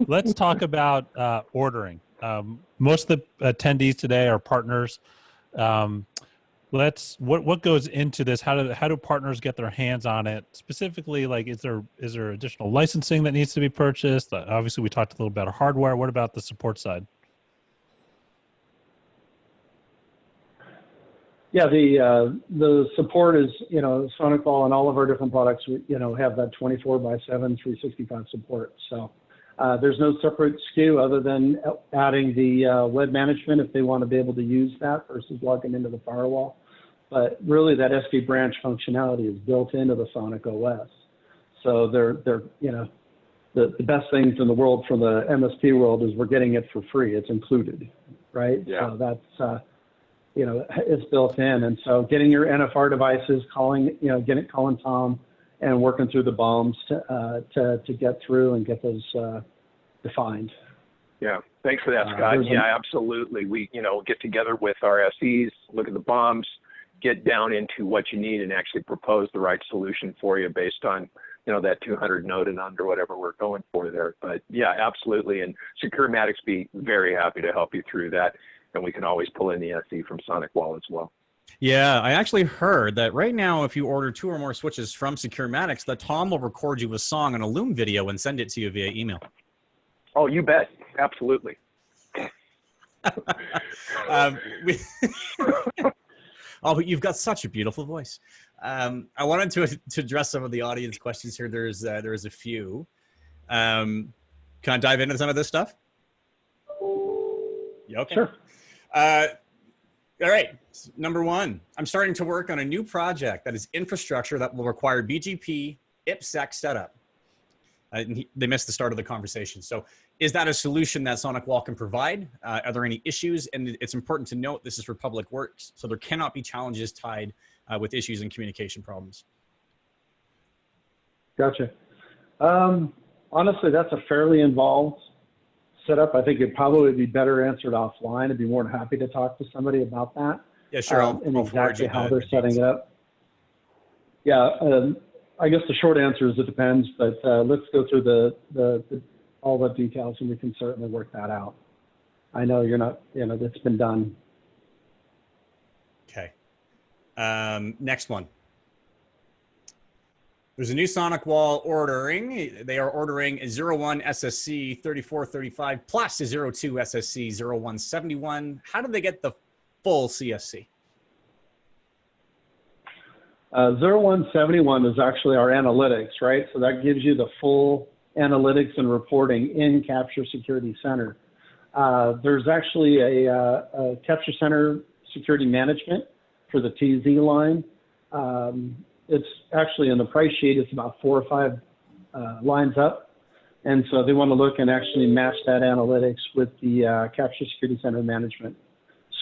let's talk about ordering. Most of the attendees today are partners. What goes into this? How do partners get their hands on it? Specifically, like, is there additional licensing that needs to be purchased? Obviously, we talked a little about hardware. What about the support side? Yeah, the support is, SonicWall and all of our different products, have that 24/7, 365 support. So there's no separate SKU other than adding the web management if they want to be able to use that versus logging into the firewall. But really, that SD branch functionality is built into the Sonic OS. So they're the best things in the world from the MSP world is we're getting it for free. It's included, right? Yeah. So that's it's built in. And so getting your NFR devices, calling Tom and working through the bombs to get through and get those defined. Yeah, thanks for that, Scott. Yeah, absolutely. We, get together with our SEs, look at the bombs, get down into what you need and actually propose the right solution for you based on, that 200 node and under, whatever we're going for there. But yeah, absolutely. And Securematics be very happy to help you through that. And we can always pull in the SE from SonicWall as well. Yeah, I actually heard that right now, if you order 2 or more switches from Securematics, that Tom will record you a song on a Loom video and send it to you via email. Oh, you bet. Absolutely. Oh, but you've got such a beautiful voice. I wanted to address some of the audience questions here. There's a few. Can I dive into some of this stuff? Yeah, okay. Sure. All right. Number 1, I'm starting to work on a new project that is infrastructure that will require BGP IPsec setup. They missed the start of the conversation. So is that a solution that SonicWall can provide? Are there any issues? And it's important to note this is for public works, so there cannot be challenges tied with issues and communication problems. Gotcha. Honestly, that's a fairly involved setup. I think it probably would be better answered offline. I'd be more than happy to talk to somebody about that. Yeah, sure. And exactly how they're setting it up. Yeah, I guess the short answer is it depends, but let's go through all the details and we can certainly work that out. I know you're not, it's been done. Okay. Next one. There's a new SonicWall ordering. They are ordering a 01 SSC 3435 plus a 02 SSC 0171. How do they get the full CSC? 0171 is actually our analytics, right? So that gives you the full analytics and reporting in Capture Security Center. There's actually a Capture Center security management for the TZ line. It's actually in the price sheet, it's about 4 or 5 lines up. And so they want to look and actually match that analytics with the Capture Security Center management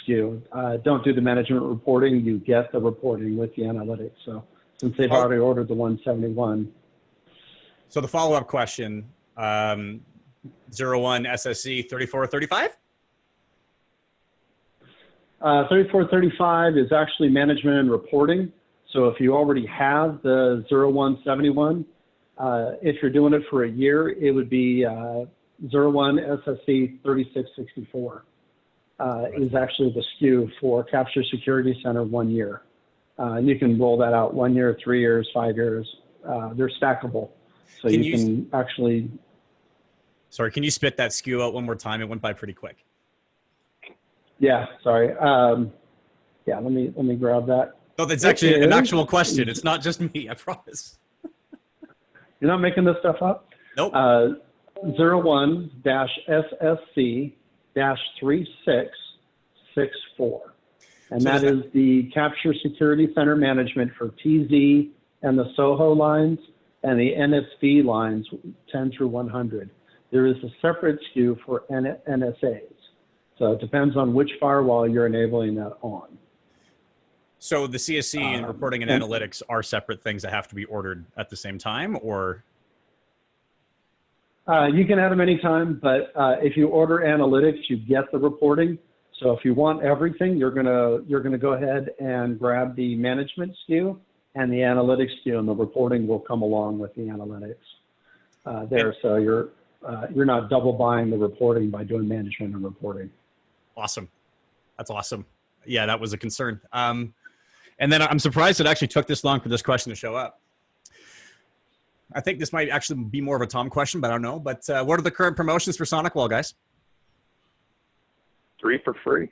SKU. Don't do the management reporting, you get the reporting with the analytics. So since they've already ordered the 171. So the follow-up question, 01 SSC 3435? 3435 is actually management and reporting. So if you already have the 0171, if you're doing it for a year, it would be 01 SSC 3664 is actually the SKU for Capture Security Center 1 year. And you can roll that out 1 year, 3 years, 5 years. They're stackable. So you can actually... Sorry, can you spit that SKU out one more time? It went by pretty quick. Yeah, sorry. Yeah, let me grab that. No, that's actually an actual question. It's not just me, I promise. You're not making this stuff up? Nope. 01-SSC-3664. And that is the Capture Security Center management for TZ and the SOHO lines and the NSV lines 10 through 100. There is a separate SKU for NSAs. So it depends on which firewall you're enabling that on. So the CSC and reporting and analytics are separate things that have to be ordered at the same time, or? You can add them anytime, but if you order analytics, you get the reporting. So if you want everything, you're gonna go ahead and grab the management SKU and the analytics SKU, and the reporting will come along with the analytics there. So you're not double buying the reporting by doing management and reporting. Awesome. That's awesome. Yeah, that was a concern. And then I'm surprised it actually took this long for this question to show up. I think this might actually be more of a Tom question, but I don't know. But what are the current promotions for SonicWall, guys? 3 for free.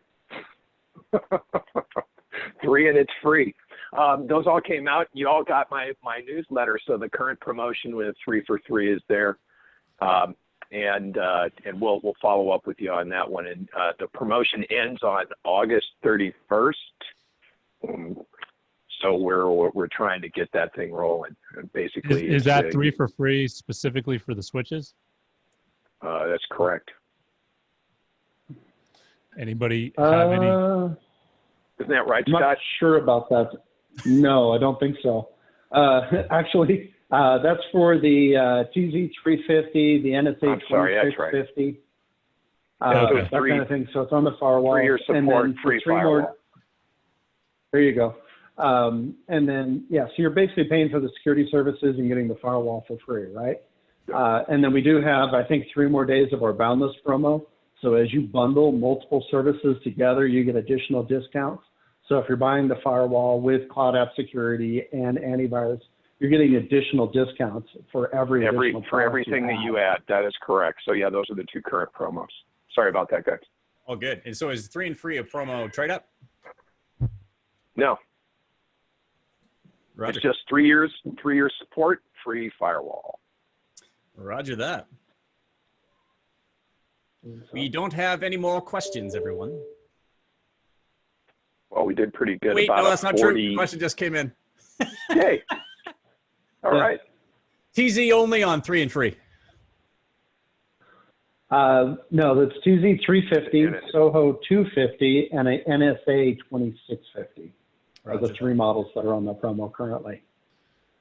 3 and it's free. Those all came out. You all got my newsletter. So the current promotion with 3 for 3 is there. And we'll follow up with you on that one. And the promotion ends on August 31st. So we're trying to get that thing rolling. Basically, is that 3 for free specifically for the switches? That's correct. Anybody have any? Isn't that right, I'm Scott? not sure about that. No, I don't think so. Actually, that's for the TZ350, the NSA 2650. Okay. That kind of thing. So it's on the firewall. 3-year support, free firewall. There you go. And then, yeah, so you're basically paying for the security services and getting the firewall for free, right? And then we do have, I think, 3 more days of our boundless promo. So as you bundle multiple services together, you get additional discounts. So if you're buying the firewall with cloud app security and antivirus, you're getting additional discounts for everything that you add. That is correct. So yeah, those are the 2 current promos. Sorry about that, guys. Oh, good. And so is 3 and free a promo trade up? No. Roger. It's just 3 years support, free firewall. Roger that. We don't have any more questions, everyone. Well, we did pretty good. Wait, about no, that's not 40... true. The question just came in. Hey. All right. TZ only on 3 and free. No, that's TZ350, Soho 250, and an NSA 2650. Are the 3 models that are on the promo currently.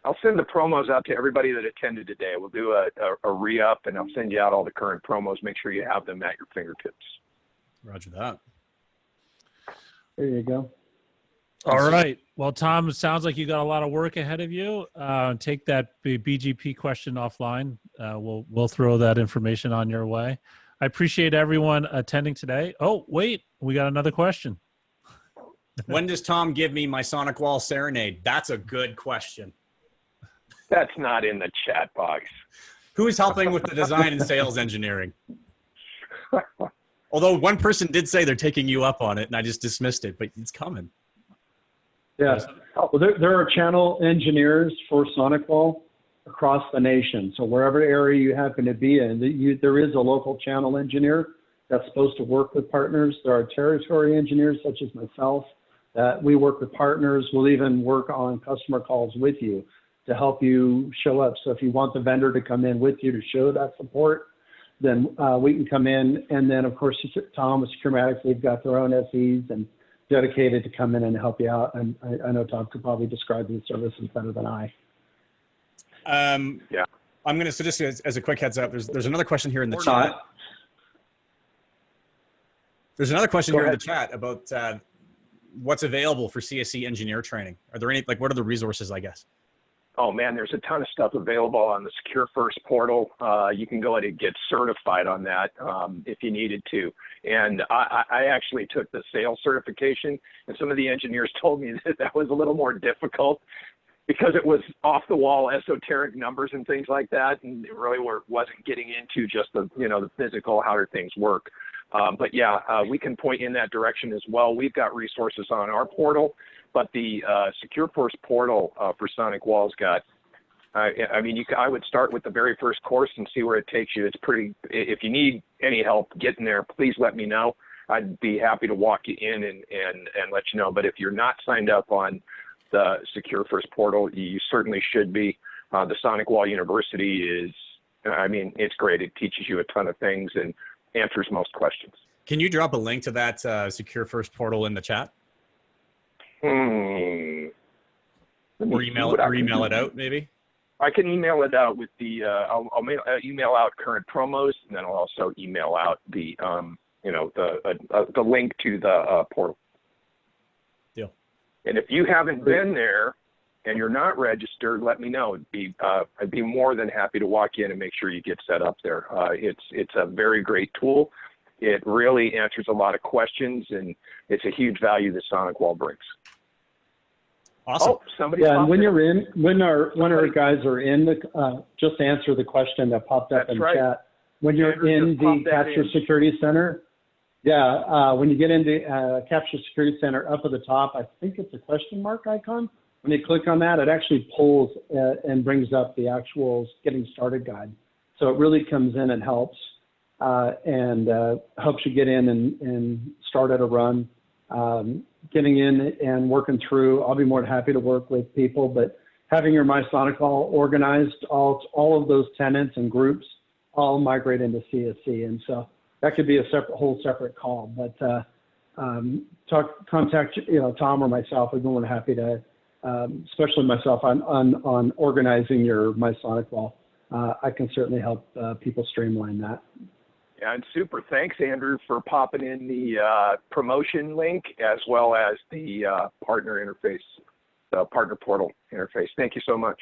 I'll send the promos out to everybody that attended today. We'll do a re-up, and I'll send you out all the current promos. Make sure you have them at your fingertips. Roger that. There you go. All right. Well, Tom, it sounds like you got a lot of work ahead of you. Take that BGP question offline. We'll throw that information on your way. I appreciate everyone attending today. Oh, wait, we got another question. When does Tom give me my SonicWall serenade? That's a good question. That's not in the chat box. Who's helping with the design and sales engineering? Although one person did say they're taking you up on it, and I just dismissed it, but it's coming. Yeah. Well, there are channel engineers for SonicWall across the nation. So wherever area you happen to be in, there is a local channel engineer that's supposed to work with partners. There are territory engineers such as myself that we work with partners. We'll even work on customer calls with you to help you show up. So if you want the vendor to come in with you to show that support, then we can come in. And then, of course, Tom with Securematics, they've got their own SEs and dedicated to come in and help you out. And I know Tom could probably describe these services better than I. Yeah. I'm going to, so just as a quick heads up, there's another question here in the chat. There's another question here in the chat about what's available for CSE engineer training. Are there any, what are the resources, I guess? Oh man, there's a ton of stuff available on the Secure First portal. You can go ahead and get certified on that if you needed to. And I actually took the sales certification, and some of the engineers told me that was a little more difficult because it was off the wall esoteric numbers and things like that, and it really wasn't getting into just the the physical, how do things work. But yeah, we can point in that direction as well. We've got resources on our portal. But the Secure First portal for SonicWall's got, I mean, I would start with the very first course and see where it takes you. It's pretty, if you need any help getting there, please let me know. I'd be happy to walk you in and let you know. But if you're not signed up on the Secure First portal, you certainly should be. The SonicWall University is, I mean, it's great. It teaches you a ton of things and answers most questions. Can you drop a link to that Secure First portal in the chat? Or email it out, maybe? I can email it out with the, I'll email out current promos, and then I'll also email out the, the link to the portal. Deal. And if you haven't been there, and you're not registered, let me know. I'd be more than happy to walk in and make sure you get set up there. It's a very great tool. It really answers a lot of questions, and it's a huge value that SonicWall brings. Awesome. Oh, somebody. Yeah, and when in. you're in, when our guys are in the, just to answer the question that popped up in chat. When you're in the Capture Security Center, when you get into Capture Security Center, up at the top, I think it's a question mark icon. When you click on that, it actually pulls and brings up the actual getting started guide. So it really comes in and helps you get in and start at a run. Getting in and working through, I'll be more than happy to work with people, but having your SonicWall organized, all of those tenants and groups all migrate into CSC. And so that could be a whole separate call, but contact Tom or myself. We'd be more than happy to, especially myself, on organizing your SonicWall. I can certainly help people streamline that. Yeah, and super. Thanks, Andrew, for popping in the promotion link as well as the partner interface, the partner portal interface. Thank you so much.